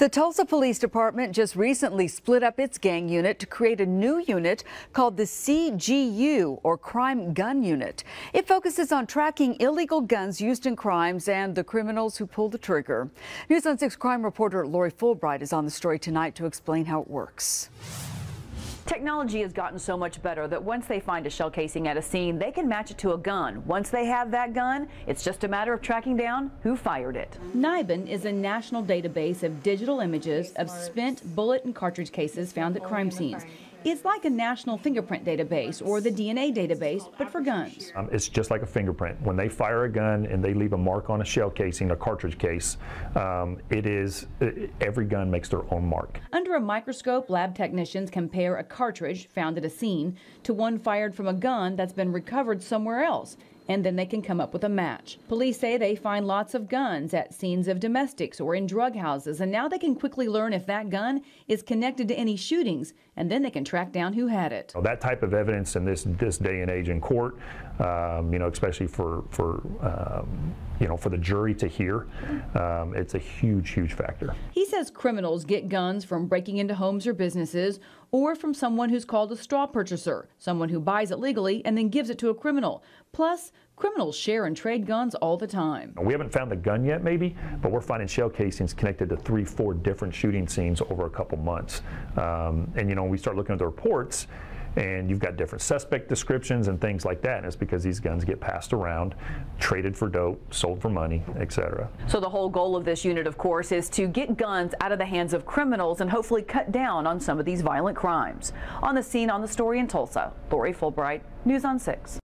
The Tulsa Police Department just recently split up its gang unit to create a new unit called the CGU, or Crime Gun Unit. It focuses on tracking illegal guns used in crimes and the criminals who pull the trigger. News on 6 crime reporter Lori Fulbright is on the story tonight to explain how it works. Technology has gotten so much better that once they find a shell casing at a scene, they can match it to a gun. Once they have that gun, it's just a matter of tracking down who fired it. =NIBIN is a national database of digital images of spent bullet and cartridge cases found at crime scenes. It's like a national fingerprint database or the DNA database, but for guns. It's just like a fingerprint. When they fire a gun and they leave a mark on a shell casing, a cartridge case, every gun makes their own mark. Under a microscope, lab technicians compare a cartridge found at a scene to one fired from a gun that's been recovered somewhere else, and then they can come up with a match. Police say they find lots of guns at scenes of domestics or in drug houses, and now they can quickly learn if that gun is connected to any shootings, and then they can track down who had it. That type of evidence in this day and age in court, especially for the jury to hear, it's a huge factor. He says criminals get guns from breaking into homes or businesses, or from someone who's called a straw purchaser, someone who buys it legally and then gives it to a criminal. Plus, criminals share and trade guns all the time. We haven't found the gun yet, maybe, but we're finding shell casings connected to 3-4 different shooting scenes over a couple months. We start looking at the reports, and you've got different suspect descriptions and things like that, and it's because these guns get passed around, traded for dope, sold for money, etc. So the whole goal of this unit, of course, is to get guns out of the hands of criminals and hopefully cut down on some of these violent crimes. On the scene, on the story in Tulsa, Lori Fulbright, News on 6.